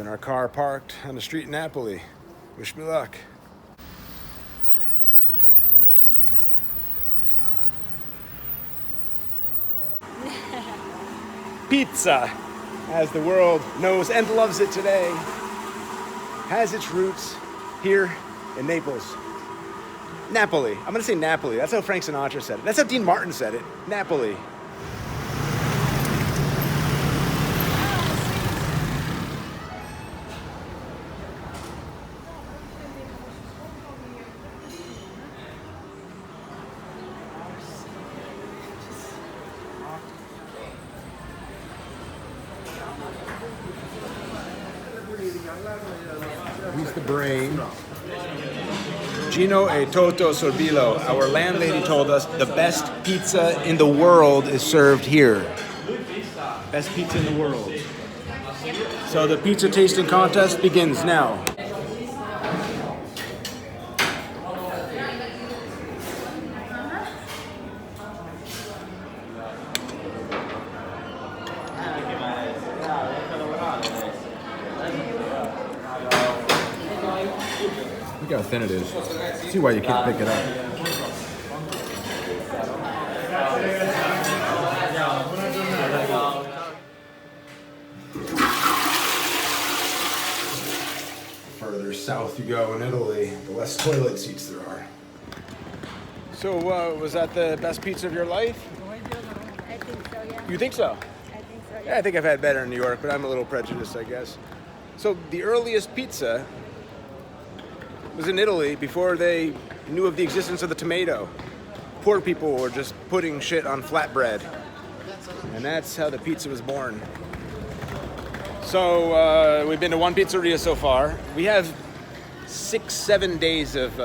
our car parked on the street in Napoli. Wish me luck. Pizza, as the world knows and loves it today, has its roots here in Naples. Napoli. I'm gonna say Napoli. That's how Frank Sinatra said it. That's how Dean Martin said it. Napoli. He's the brain. Gino e Toto Sorbillo, our landlady, told us the best pizza in the world is served here. Best pizza in the world. So the pizza tasting contest begins now. Look how thin it is. See why you can't pick it up. The further south you go in Italy, the less toilet seats there are. So, was that the best pizza of your life? I think so, yeah. You think so? I think so, Yeah, I think I've had better in New York, but I'm a little prejudiced, I guess. So, the earliest pizza was in Italy before they knew of the existence of the tomato. Poor people were just putting shit on flatbread. And that's how the pizza was born. So we've been to one pizzeria so far. We have 6-7 days of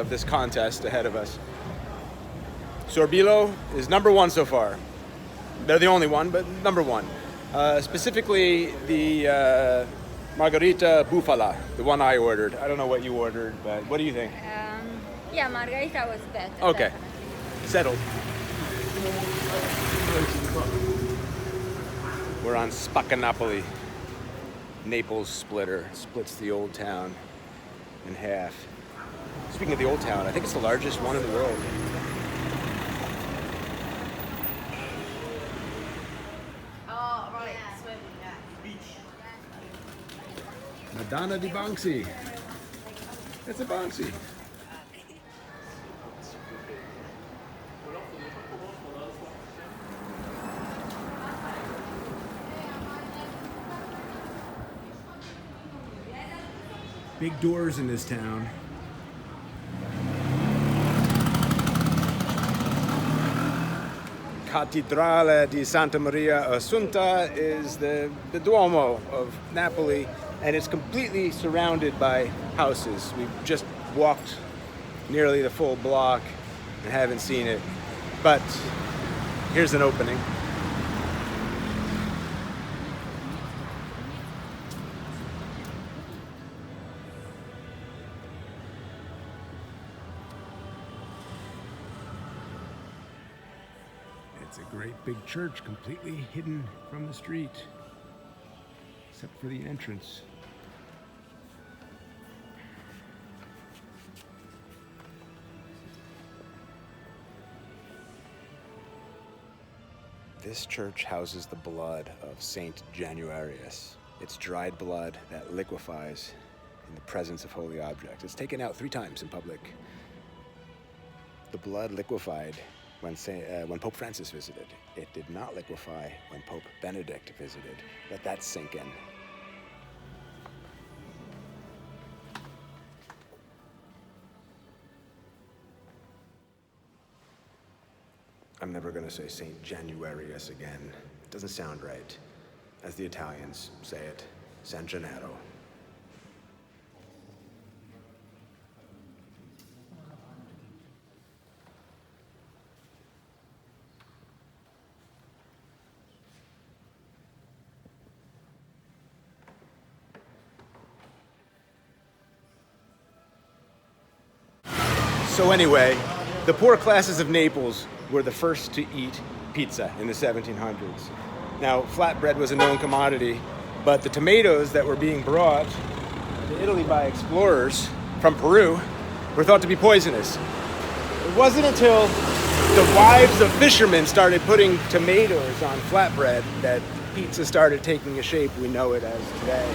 this contest ahead of us. Sorbillo is number one so far. They're the only one, but number one. Specifically the Margherita Bufala, the one I ordered. I don't know what you ordered, but what do you think? Yeah, Margherita was better. Okay, Definitely. settled. We're on Spacca Napoli. Naples splitter splits the old town in half. Speaking of the old town, I think it's the largest one in the world. Oh, right, swimming, yeah. Madonna di Banksy. It's a Banksy. Big doors in this town. Cattedrale di Santa Maria Assunta is the Duomo of Napoli, and it's completely surrounded by houses. We've just walked nearly the full block and haven't seen it, but here's an opening. It's a great big church, completely hidden from the street, except for the entrance. This church houses the blood of Saint Januarius. It's dried blood that liquefies in the presence of holy objects. It's taken out 3 times in public. The blood liquefied when Pope Francis visited. It did not liquefy when Pope Benedict visited. Let that sink in. I'm never going to say Saint Januarius again. It doesn't sound right. As the Italians say it, San Gennaro. So anyway, the poor classes of Naples were the first to eat pizza in the 1700s. Now, flatbread was a known commodity, But the tomatoes that were being brought to Italy by explorers from Peru were thought to be poisonous. It wasn't until the wives of fishermen started putting tomatoes on flatbread that pizza started taking a shape we know it as today.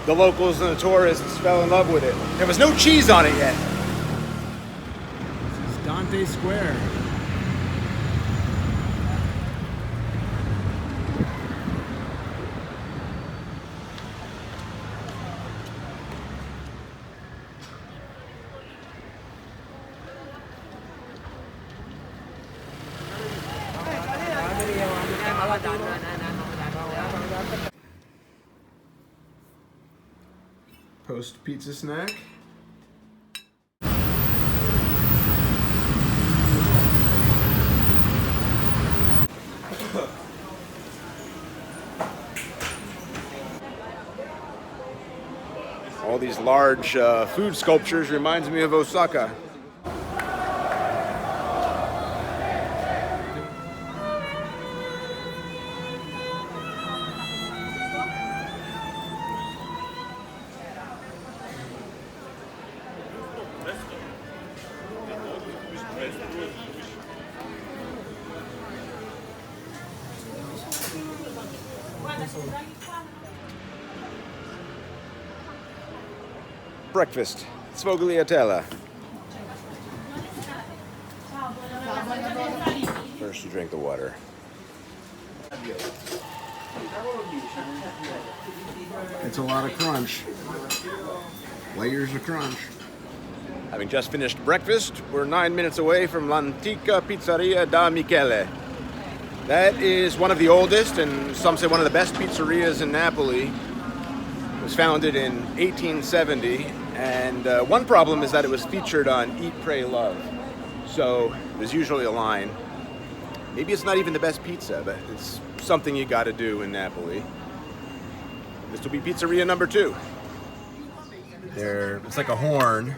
The locals and the tourists fell in love with it. There was no cheese on it yet. This is Dante Square. Post pizza snack. All these large food sculptures reminds me of Osaka. Breakfast, sfogliatella. First you drink the water. It's a lot of crunch. Layers of crunch. Having just finished breakfast, we're 9 minutes away from Antica Pizzeria da Michele. That is one of the oldest and some say one of the best pizzerias in Napoli. It was founded in 1870, and one problem is that it was featured on Eat, Pray, Love. So there's usually a line. Maybe it's not even the best pizza, but it's something you gotta do in Napoli. This will be pizzeria number 2. It's like a horn.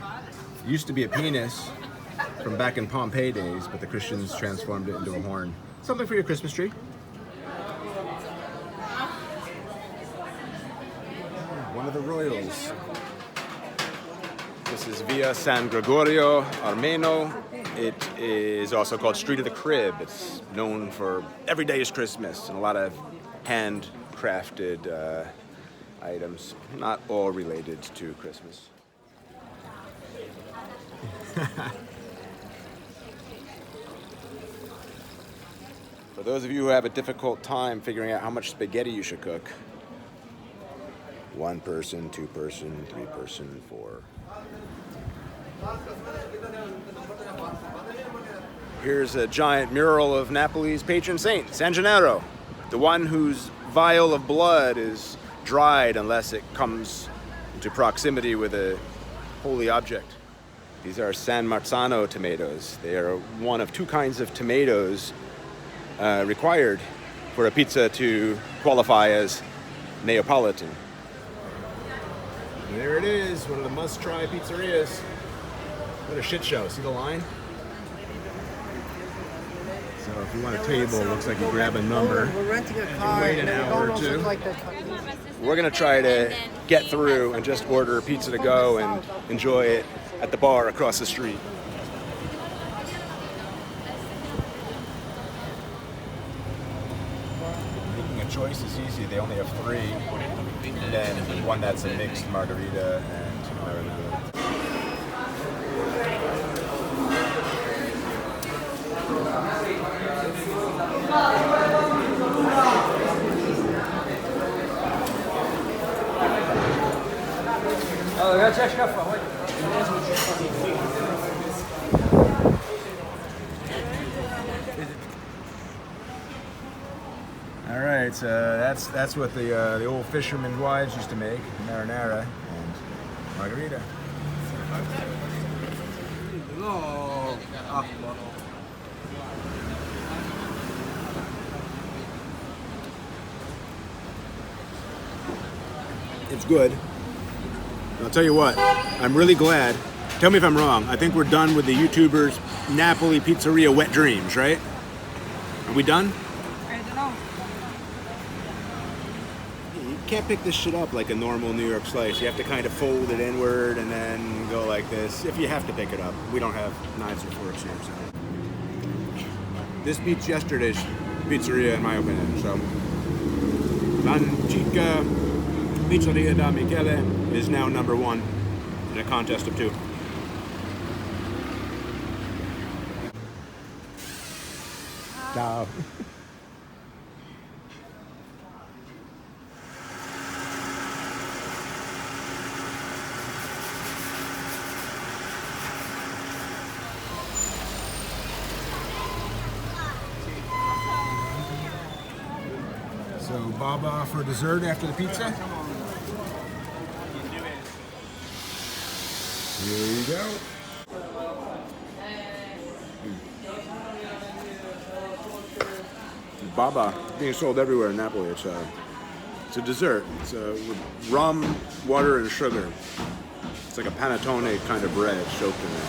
It used to be a penis from back in Pompeii days, but the Christians transformed it into a horn. Something for your Christmas tree. One of the royals. This is Via San Gregorio Armeno. It is also called Street of the Crib. It's known for every day is Christmas and a lot of handcrafted items, not all related to Christmas. For those of you who have a difficult time figuring out how much spaghetti you should cook, 1 person, 2 person, 3 person, 4. Here's a giant mural of Napoli's patron saint, San Gennaro, the one whose vial of blood is dried unless it comes into proximity with a holy object. These are San Marzano tomatoes. They are one of 2 kinds of tomatoes required for a pizza to qualify as Neapolitan. There it is, one of the must-try pizzerias. What a shit show. See the line? So if you want a table, it looks like you grab a number. We're renting a car. Wait an hour or 2. We're going to try to get through and just order a pizza to go and enjoy it at the bar across the street. Making a choice is easy. They only have 3. And then one that's a mixed margarita and marinara. All right, so that's what the old fishermen's wives used to make, marinara and margarita. It's good. And I'll tell you what, I'm really glad. Tell me if I'm wrong. I think we're done with the YouTubers' Napoli pizzeria wet dreams, right? Are we done? I don't know. can't pick this shit up like a normal New York slice. You have to kind of fold it inward and then go like this. If you have to pick it up. We don't have knives or forks here, so. This beats yesterday's pizzeria in my opinion, so. Antica Pizzeria da Michele is now #1 in a contest of 2. Ciao. So baba for dessert after the pizza. Here you go. Baba being sold everywhere in Napoli. It's a dessert. It's with rum, water, and sugar. It's like a panettone kind of bread soaked in it.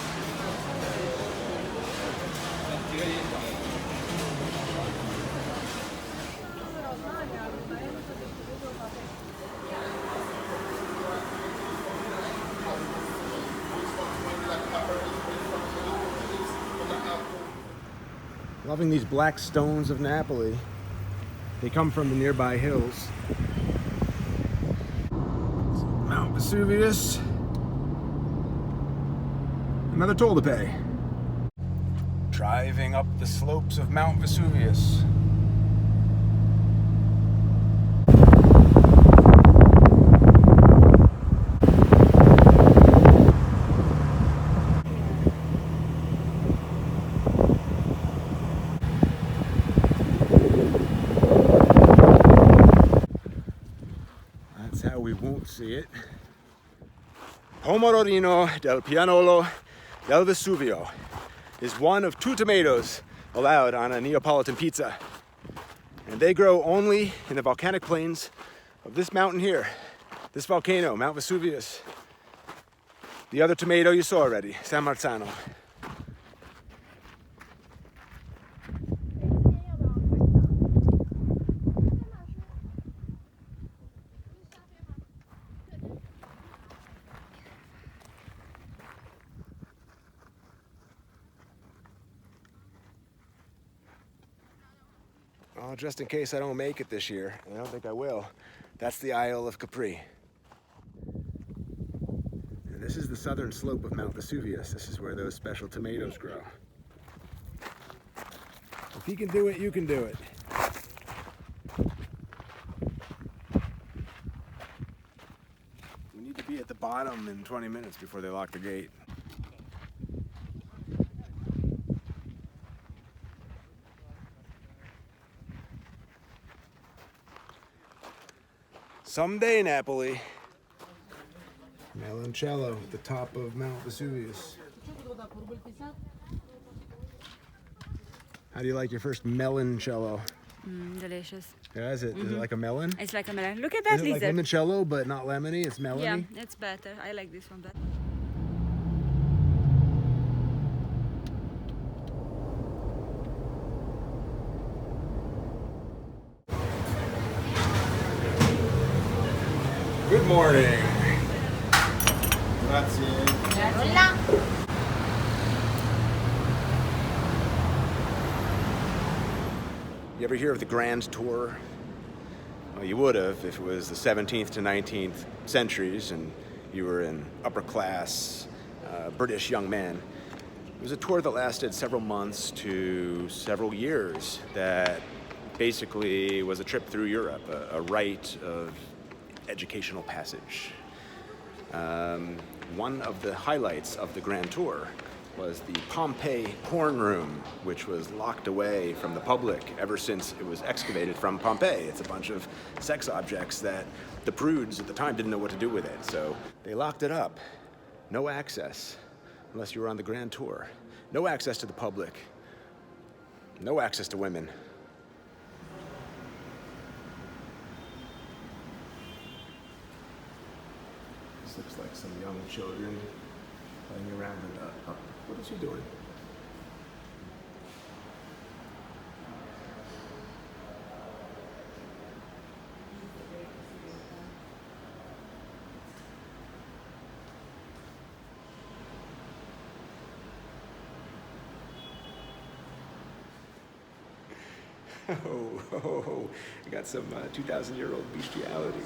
Loving these black stones of Napoli. They come from the nearby hills. Mount Vesuvius. Another toll to pay. Driving up the slopes of Mount Vesuvius. How we won't see it. Pomodorino del Pianolo del Vesuvio is one of 2 tomatoes allowed on a Neapolitan pizza. And they grow only in the volcanic plains of this mountain here, this volcano, Mount Vesuvius. The other tomato you saw already, San Marzano. Oh, just in case I don't make it this year, I don't think I will. That's the Isle of Capri. And this is the southern slope of Mount Vesuvius. This is where those special tomatoes grow. If he can do it, you can do it. We need to be at the bottom in 20 minutes before they lock the gate. Someday, Napoli. Meloncello at the top of Mount Vesuvius. How do you like your first meloncello? Delicious. Yeah, is it? Is it like a melon? It's like a melon. Look at that, Is it like limoncello, but not lemony? It's melony? Yeah, it's better. I like this one better. Good morning. Grazie. Hola. You ever hear of the Grand Tour? Well, you would have if it was the 17th to 19th centuries and you were an upper class British young man. It was a tour that lasted several months to several years that basically was a trip through Europe, a rite of educational passage. One of the highlights of the Grand Tour was the Pompeii porn room, which was locked away from the public ever since it was excavated from Pompeii. It's a bunch of sex objects that the prudes at the time didn't know what to do with it, so they locked it up. No access, unless you were on the Grand Tour. No access to the public. No access to women. This looks like some young children playing around in what is he doing? I got some 2,000-year-old bestiality.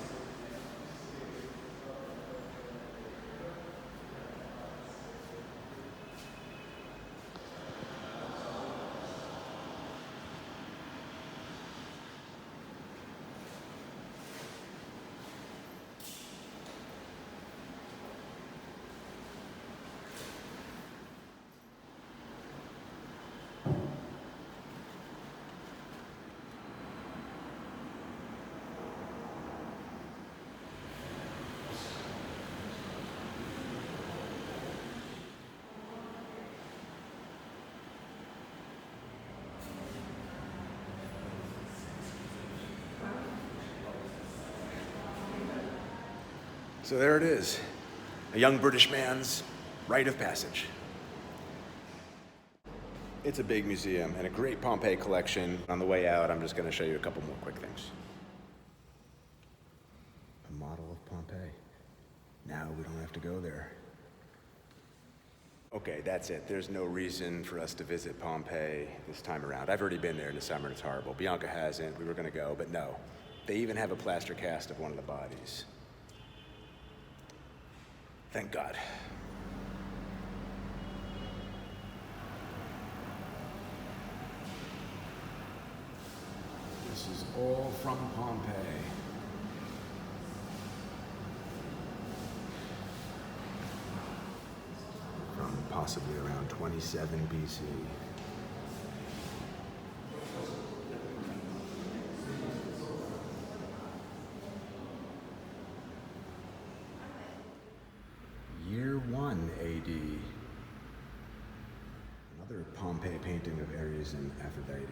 So there it is, a young British man's rite of passage. It's a big museum and a great Pompeii collection. On the way out, I'm just going to show you a couple more quick things. A model of Pompeii. Now we don't have to go there. Okay, that's it. There's no reason for us to visit Pompeii this time around. I've already been there in the summer and it's horrible. Bianca hasn't. We were going to go, but no. They even have a plaster cast of one of the bodies. Thank God. This is all from Pompeii. From possibly around 27 BC. Year 1 AD. Another Pompeii painting of Ares and Aphrodite.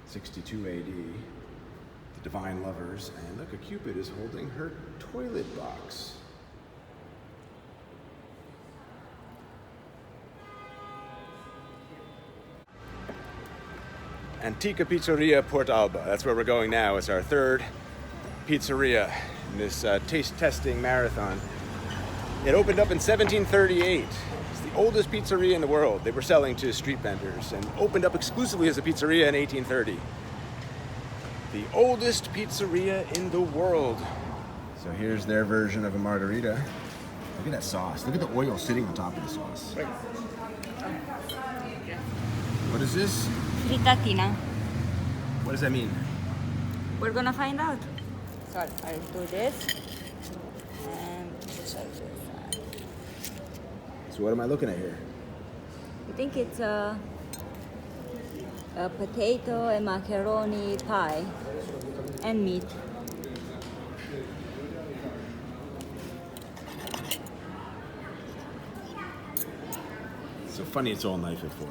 62 AD. The Divine Lovers, and look, a Cupid is holding her toilet box. Antica Pizzeria Portalba. That's where we're going now. It's our third pizzeria in this taste testing marathon. It opened up in 1738. It's the oldest pizzeria in the world. They were selling to street vendors and opened up exclusively as a pizzeria in 1830. The oldest pizzeria in the world. So here's their version of a margarita. Look at that sauce. Look at the oil sitting on top of the sauce. What is this? Frittatina. What does that mean? We're gonna find out. So I'll do this. And check this. So what am I looking at here? I think it's a potato and macaroni pie and meat. So funny it's all knife at 4.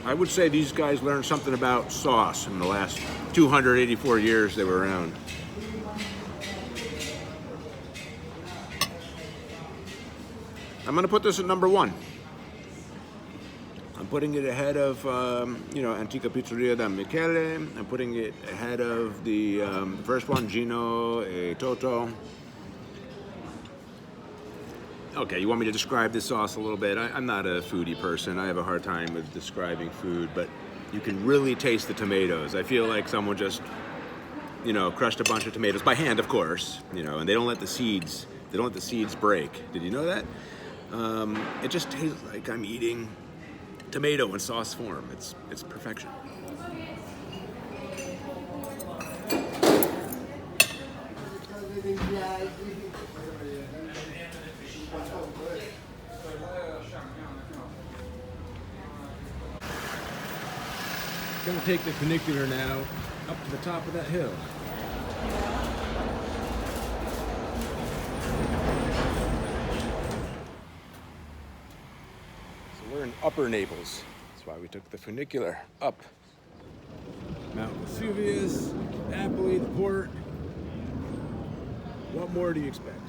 I would say these guys learned something about sauce in the last 284 years they were around. I'm going to put this at number 1. I'm putting it ahead of, Antica Pizzeria da Michele. I'm putting it ahead of the first one, Gino e Toto. Okay, you want me to describe this sauce a little bit? I'm not a foodie person. I have a hard time with describing food, but you can really taste the tomatoes. I feel like someone just, crushed a bunch of tomatoes by hand, of course, and they don't let the seeds break. Did you know that? It just tastes like I'm eating tomato in sauce form. It's perfection. Gonna take the funicular now up to the top of that hill. So we're in Upper Naples. That's why we took the funicular up. Mount Vesuvius, Napoli, the port. What more do you expect?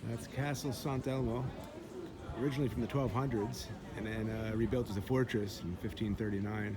That's Castle Sant'Elmo originally from the 1200s, and then rebuilt as a fortress in 1539.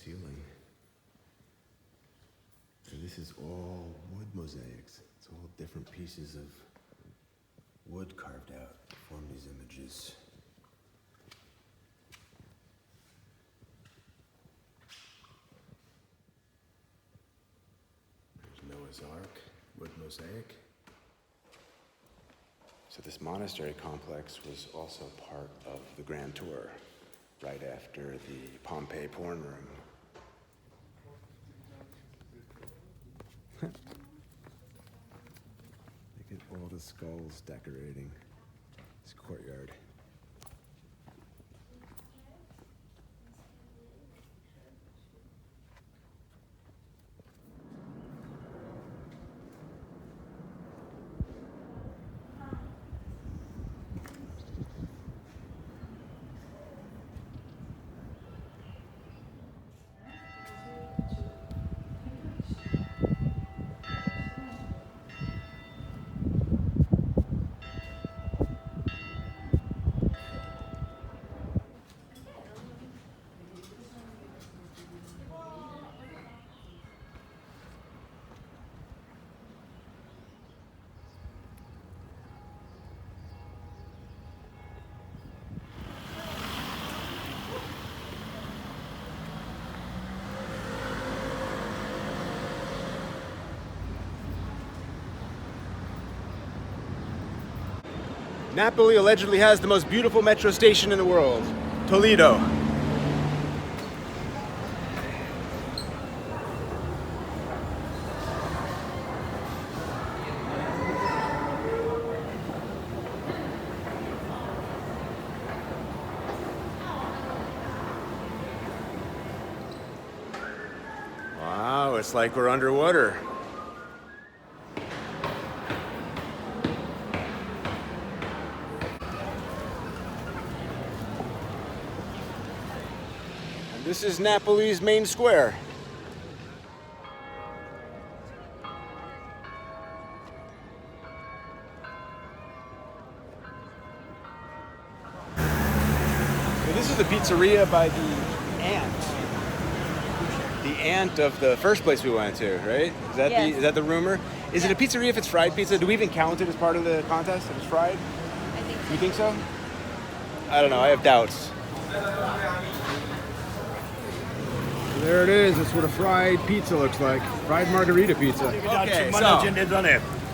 Ceiling. So this is all wood mosaics. It's all different pieces of wood carved out to form these images. There's Noah's Ark, wood mosaic. So this monastery complex was also part of the Grand Tour, right after the Pompeii porn room. Look at all the skulls decorating this courtyard. Napoli allegedly has the most beautiful metro station in the world, Toledo. Wow, it's like we're underwater. This is Napoli's main square. So this is the pizzeria by the aunt. The aunt of the first place we went to, right? Is that Yes. is that the rumor? Is it a pizzeria if it's fried pizza? Do we even count it as part of the contest if it's fried? I think so. You think so? I don't know. I have doubts. There it is. That's what a fried pizza looks like. Fried margarita pizza. Okay, so.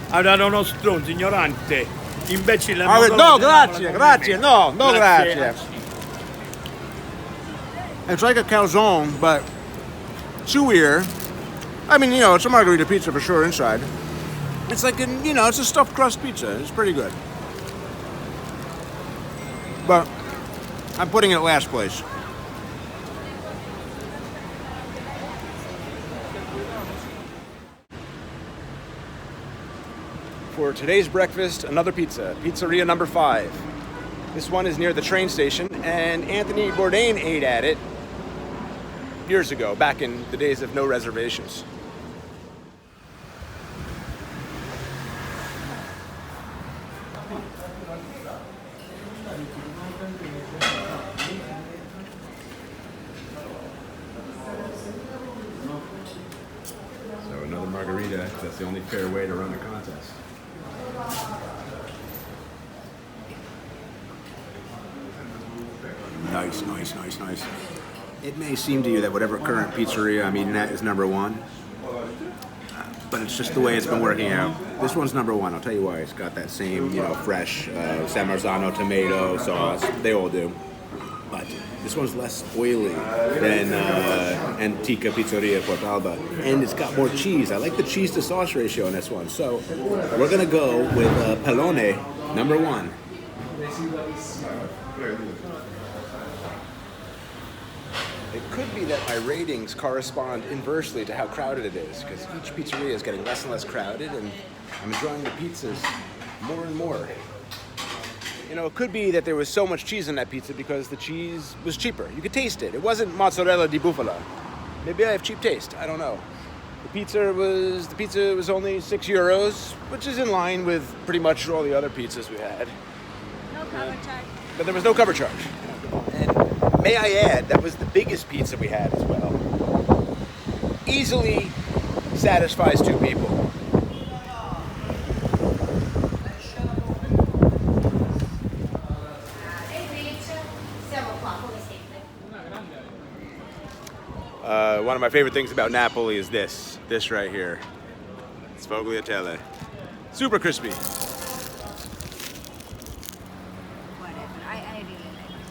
Avranno uno stronzo, ignorante, imbecille. No, grazie, no, grazie. It's like a calzone, but chewier. I mean, it's a margarita pizza for sure inside. It's like, it's a stuffed crust pizza. It's pretty good. But I'm putting it last place. For today's breakfast, another pizza, Pizzeria number 5. This one is near the train station, and Anthony Bourdain ate at it years ago, back in the days of no reservations. So another margarita, 'cause that's the only fair way to run a contest. Nice. It may seem to you that whatever current pizzeria I'm eating at is number 1, but it's just the way it's been working out. This one's number 1. I'll tell you why. It's got that same, fresh San Marzano tomato sauce. They all do. but this one's less oily than Antica Pizzeria Portalba, and it's got more cheese. I like the cheese to sauce ratio on this one, so we're gonna go with Pellone, number 1. It could be that my ratings correspond inversely to how crowded it is, because each pizzeria is getting less and less crowded, and I'm enjoying the pizzas more and more. You know, it could be that there was so much cheese in that pizza because the cheese was cheaper. You could taste it. It wasn't mozzarella di bufala. Maybe I have cheap taste. I don't know. The pizza was only €6, which is in line with pretty much all the other pizzas we had. No cover charge. But there was no cover charge. And may I add, that was the biggest pizza we had as well. Easily satisfies 2 people. One of my favorite things about Napoli is this right here. Sfogliatella. Super crispy. Whatever. I really like it.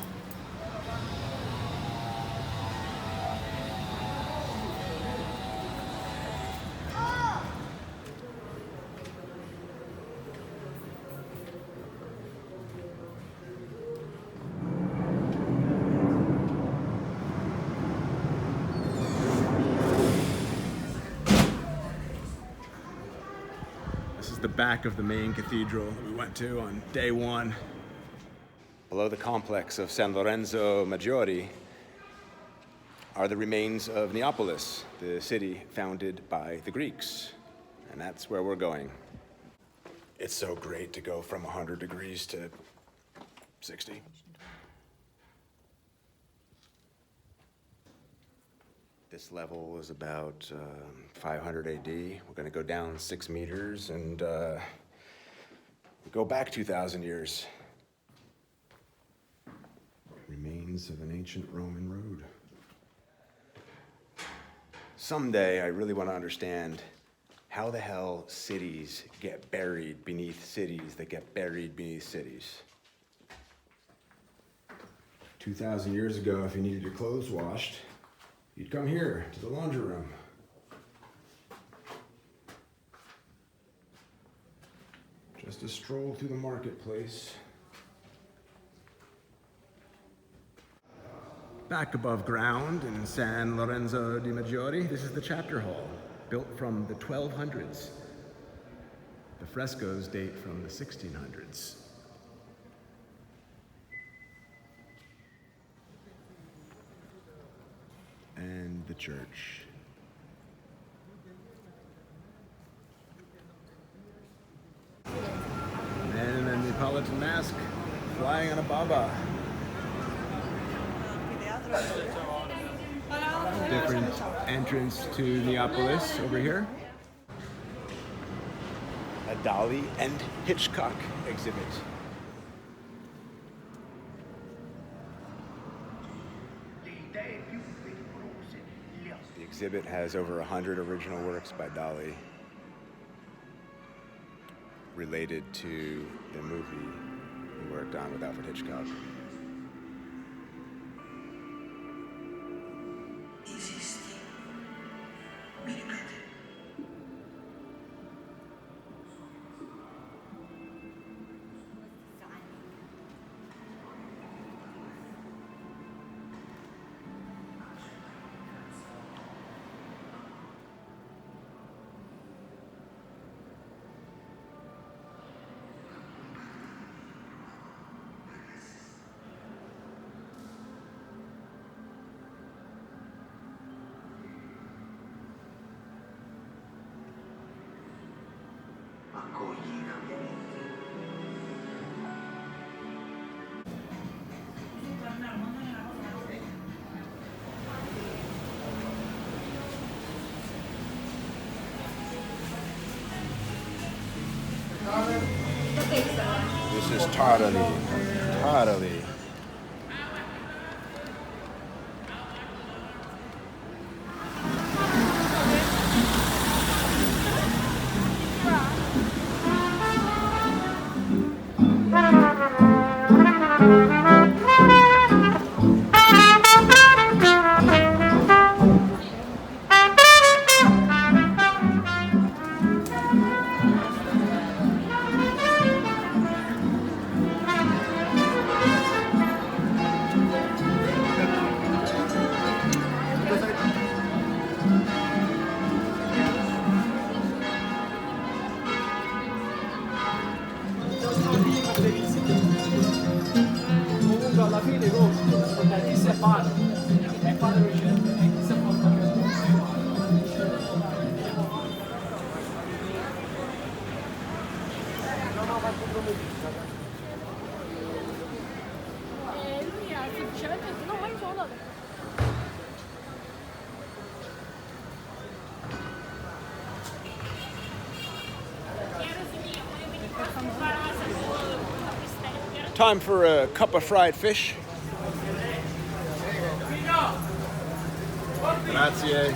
This is the back of the main cathedral that we went to on day 1. Below the complex of San Lorenzo Maggiore are the remains of Neapolis, the city founded by the Greeks. And that's where we're going. It's so great to go from 100 degrees to 60. This level is about 500 AD. We're going to go down 6 meters and go back 2,000 years. Remains of an ancient Roman road. Someday, I really want to understand how the hell cities get buried beneath cities that get buried beneath cities. 2,000 years ago, if you needed your clothes washed, you'd come here to the laundry room. Just a stroll through the marketplace. Back above ground in San Lorenzo di Maggiore, this is the chapter hall, built from the 1200s. The frescoes date from the 1600s. And the church. Man in a Neapolitan mask, flying on a baba. Different entrance to Neapolis over here. A Dali and Hitchcock exhibit. The exhibit has over 100 original works by Dali related to the movie he worked on with Alfred Hitchcock. This is totally. Time for a cup of fried fish. Grazie.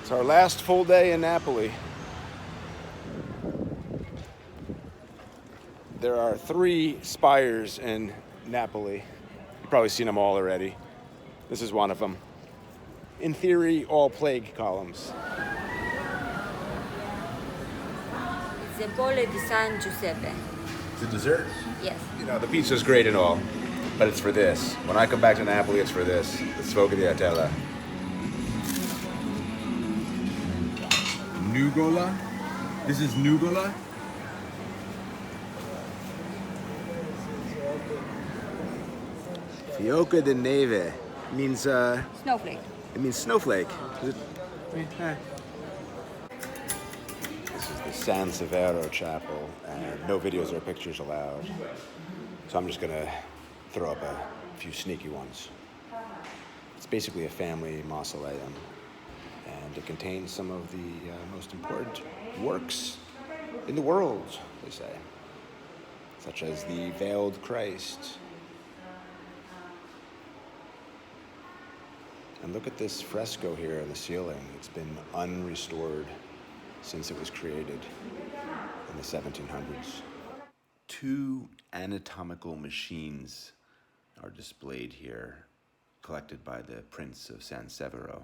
It's our last full day in Napoli. There are 3 spires in Napoli. You've probably seen them all already. This is one of them. In theory, all plague columns. Zepole di San Giuseppe. It's a dessert. Yes. You know, the pizza's great and all, but it's for this. When I come back to Napoli, it's for this. The sfogliatella. Nugola. This is nugola. Fiocca di neve means Snowflake. it means snowflake. Is it? This is the San Severo Chapel, and no videos or pictures allowed. So I'm just gonna throw up a few sneaky ones. It's basically a family mausoleum, and it contains some of the most important works in the world, they say, such as the Veiled Christ. And look at this fresco here in the ceiling. It's been unrestored since it was created in the 1700s. 2 anatomical machines are displayed here, collected by the Prince of San Severo.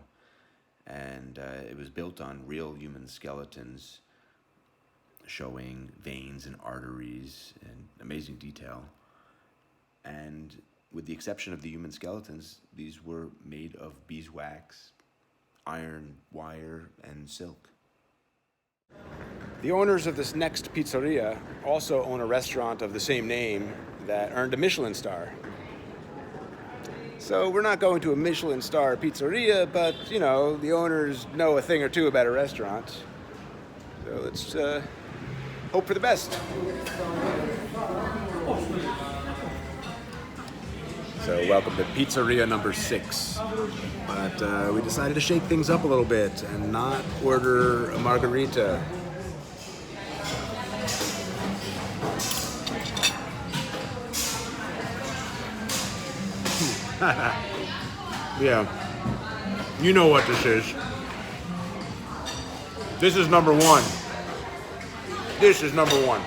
And it was built on real human skeletons, showing veins and arteries in amazing detail. And with the exception of the human skeletons, these were made of beeswax, iron, wire, and silk. The owners of this next pizzeria also own a restaurant of the same name that earned a Michelin star. So we're not going to a Michelin star pizzeria, but, you know, the owners know a thing or two about a restaurant. So let's hope for the best. So welcome to Pizzeria number 6. But we decided to shake things up a little bit and not order a margarita. Yeah, you know what this is. This is number 1. This is number 1.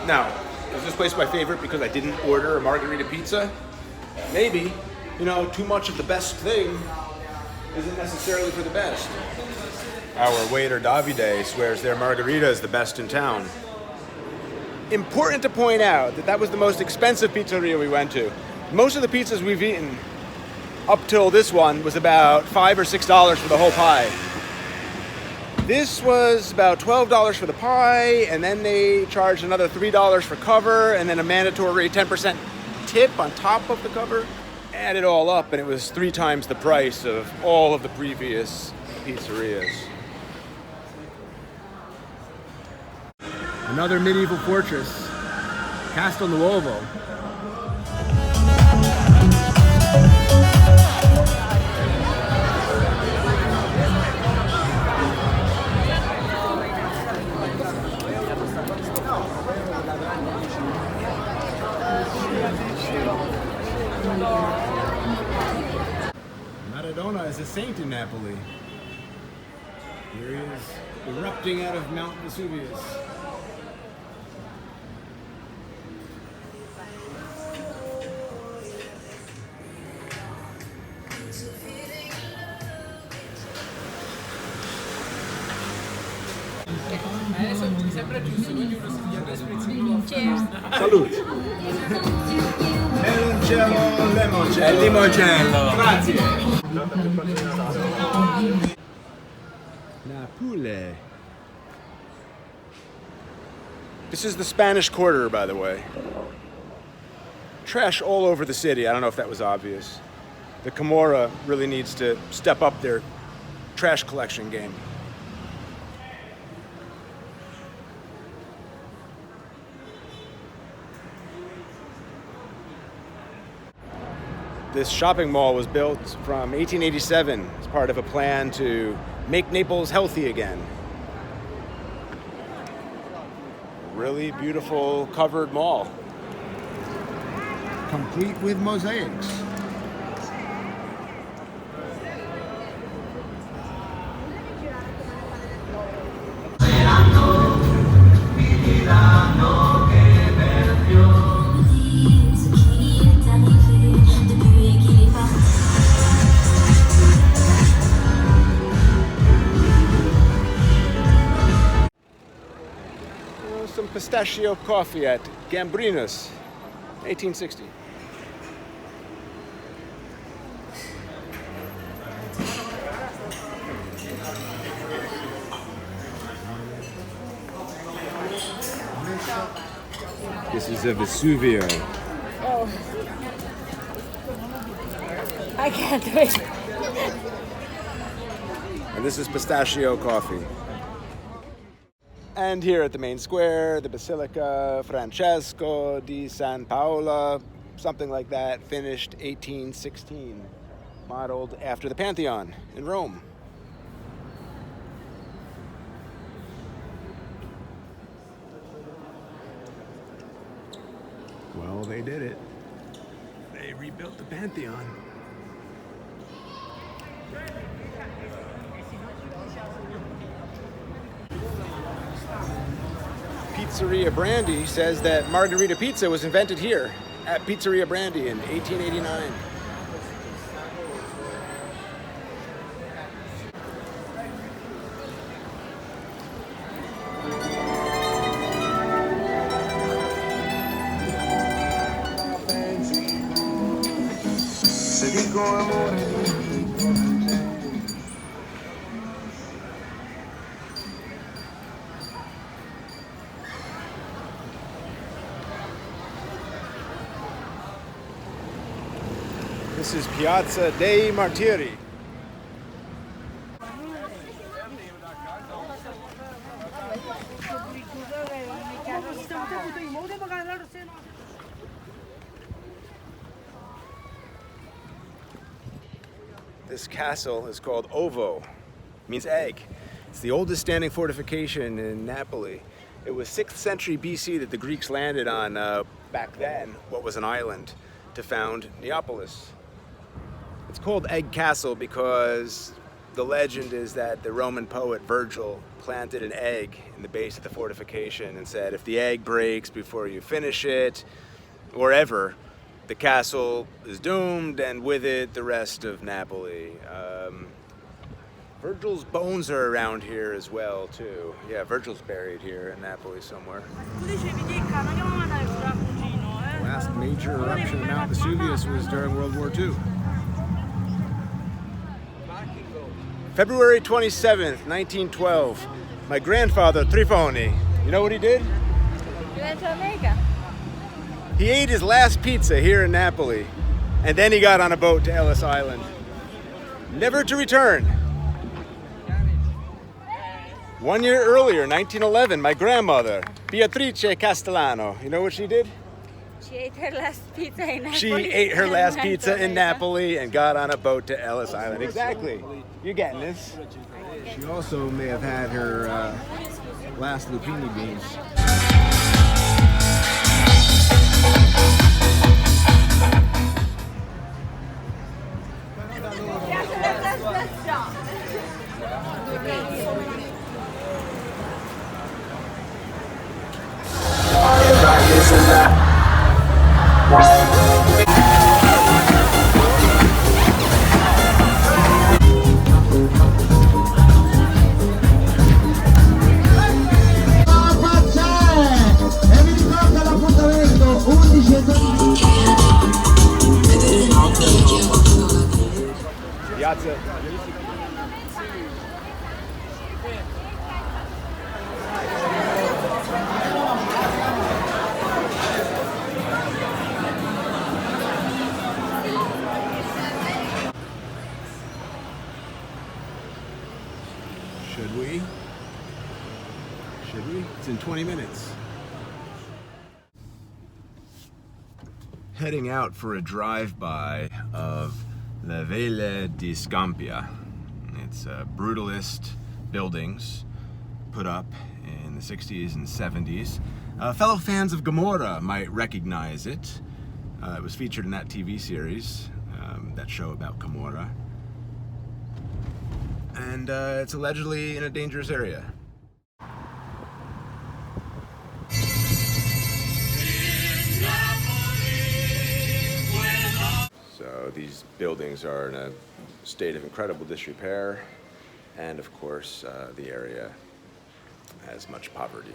Now, is this place my favorite because I didn't order a margarita pizza? Maybe. You know, too much of the best thing isn't necessarily for the best. Our waiter Davide swears their margarita is the best in town. Important to point out that that was the most expensive pizzeria we went to. Most of the pizzas we've eaten up till this one was about $5 or $6 for the whole pie. This was about $12 for the pie, and then they charged another $3 for cover, and then a mandatory 10% tip on top of the cover. Add it all up, and it was 3 times the price of all of the previous pizzerias. Another medieval fortress, Castel Nuovo. Maradona is a saint in Napoli. Here he is, erupting out of Mount Vesuvius. Cheers. Salute. limoncello. Grazie. Napoli. This is the Spanish Quarter, by the way. Trash all over the city. I don't know if that was obvious. The Camorra really needs to step up their trash collection game. This shopping mall was built from 1887 as part of a plan to make Naples healthy again. Really beautiful covered mall. Complete with mosaics. Some pistachio coffee at Gambrinus, 1860. This is a Vesuvio. Oh. I can't do it. And this is pistachio coffee. And here at the main square, the Basilica Francesco di San Paolo, something like that, finished 1816, modeled after the Pantheon in Rome. Well, they did it. They rebuilt the Pantheon. Pizzeria Brandy says that margarita pizza was invented here at Pizzeria Brandy in 1889. This is Piazza dei Martiri. This castle is called Ovo, means egg. It's the oldest standing fortification in Napoli. It was 6th century BC that the Greeks landed on, back then, what was an island, to found Neapolis. It's called Egg Castle because the legend is that the Roman poet Virgil planted an egg in the base of the fortification and said, if the egg breaks before you finish it, or ever, the castle is doomed, and with it, the rest of Napoli. Virgil's bones are around here as well, too. Yeah, Virgil's buried here in Napoli somewhere. The last major eruption of Mount Vesuvius was during World War II. February 27th, 1912. My grandfather, Trifoni, you know what he did? You went to America? He ate his last pizza here in Napoli, and then he got on a boat to Ellis Island, never to return. 1 year earlier, 1911, my grandmother, Beatrice Castellano, you know what she did? She ate her last pizza in Napoli. She ate her last pizza in Napoli and got on a boat to Ellis Island. Exactly. You're getting this. She also may have had her last lupini beans. Let's stop. E vi ricordo l'appuntamento 11 Piazza. Should we? Should we? It's in 20 minutes. Heading out for a drive-by of La Villa di Scampia. It's brutalist buildings put up in the 60s and 70s. Fellow fans of Gomorrah might recognize it. It was featured in that TV series, that show about Gomorrah. And it's allegedly in a dangerous area. So these buildings are in a state of incredible disrepair, and of course the area has much poverty.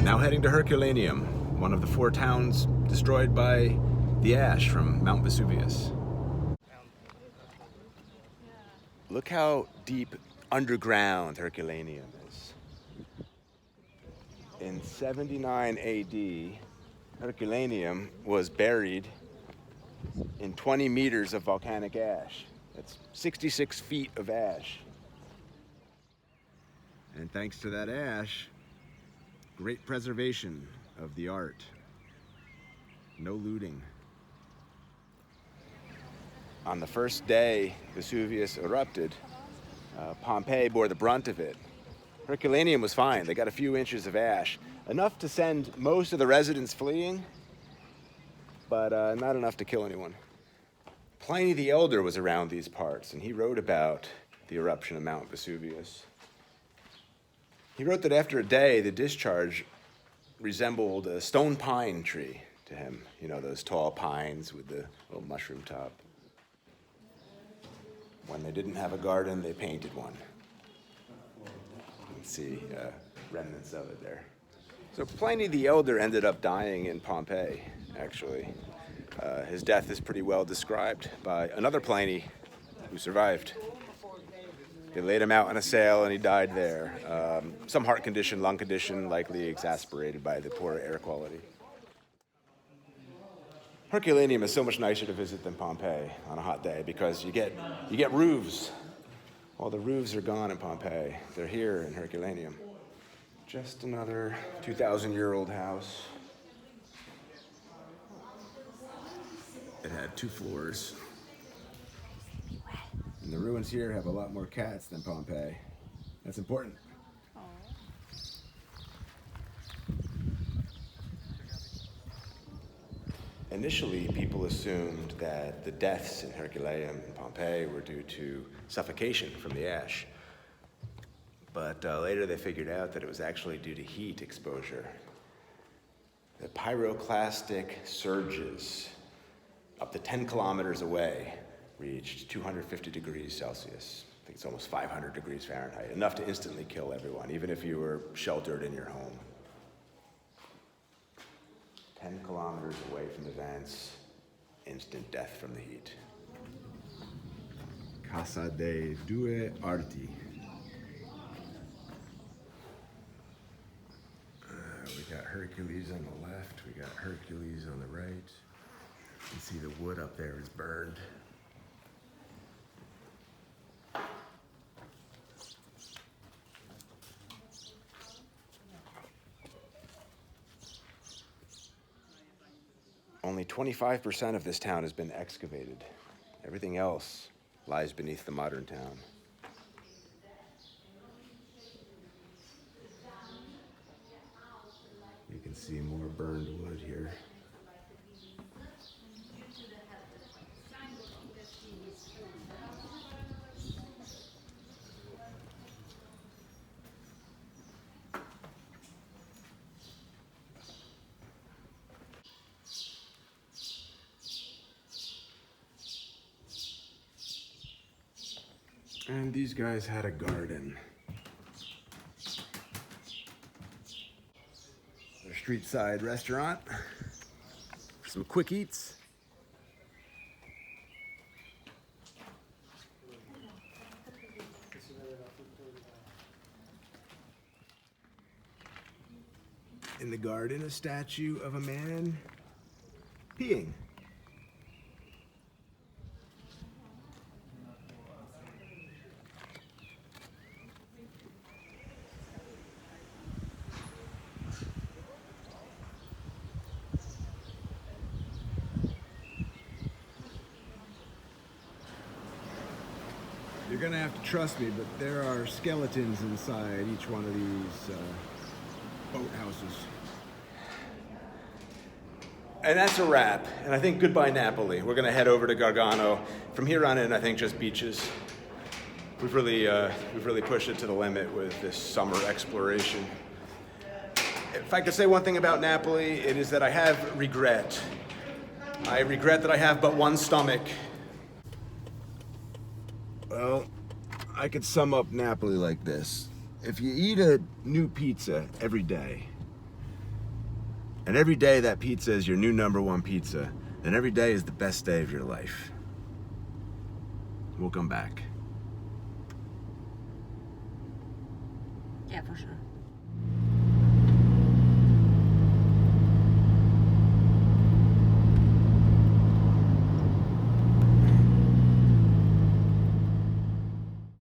Now heading to Herculaneum, one of the 4 towns destroyed by the ash from Mount Vesuvius. Look how deep underground Herculaneum is. In 79 AD, Herculaneum was buried in 20 meters of volcanic ash. That's 66 feet of ash. And thanks to that ash, great preservation of the art. No looting. On the first day Vesuvius erupted, Pompeii bore the brunt of it. Herculaneum was fine. They got a few inches of ash, enough to send most of the residents fleeing, but not enough to kill anyone. Pliny the Elder was around these parts, and he wrote about the eruption of Mount Vesuvius. He wrote that after a day, the discharge resembled a stone pine tree to him. You know, those tall pines with the little mushroom top. When they didn't have a garden, they painted one. You can see remnants of it there. So Pliny the Elder ended up dying in Pompeii, actually. His death is pretty well described by another Pliny who survived. They laid him out on a sail and he died there. Some heart condition, lung condition, likely exacerbated by the poor air quality. Herculaneum is so much nicer to visit than Pompeii on a hot day because you get roofs. All the roofs are gone in Pompeii. They're here in Herculaneum. Just another 2,000-year-old house. It had 2 floors. And the ruins here have a lot more cats than Pompeii. That's important. Initially, people assumed that the deaths in Herculaneum and Pompeii were due to suffocation from the ash. But later they figured out that it was actually due to heat exposure. The pyroclastic surges up to 10 kilometers away reached 250 degrees Celsius. I think it's almost 500 degrees Fahrenheit, enough to instantly kill everyone, even if you were sheltered in your home. 10 kilometers away from the vents, instant death from the heat. Casa dei Due Arti. We got Hercules on the left, we got Hercules on the right. You can see the wood up there is burned. Only 25% of this town has been excavated. Everything else lies beneath the modern town. You can see more burned wood here. And these guys had a garden. A street side restaurant for some quick eats. In the garden, a statue of a man peeing. You're gonna have to trust me, but there are skeletons inside each one of these boathouses. And that's a wrap. And I think goodbye Napoli. We're gonna head over to Gargano. From here on in, I think just beaches. We've really pushed it to the limit with this summer exploration. If I could say one thing about Napoli, it is that I have regret. I regret that I have but one stomach. Well, I could sum up Napoli like this. If you eat a new pizza every day, and every day that pizza is your new #1 pizza, then every day is the best day of your life. We'll come back. Yeah, for sure.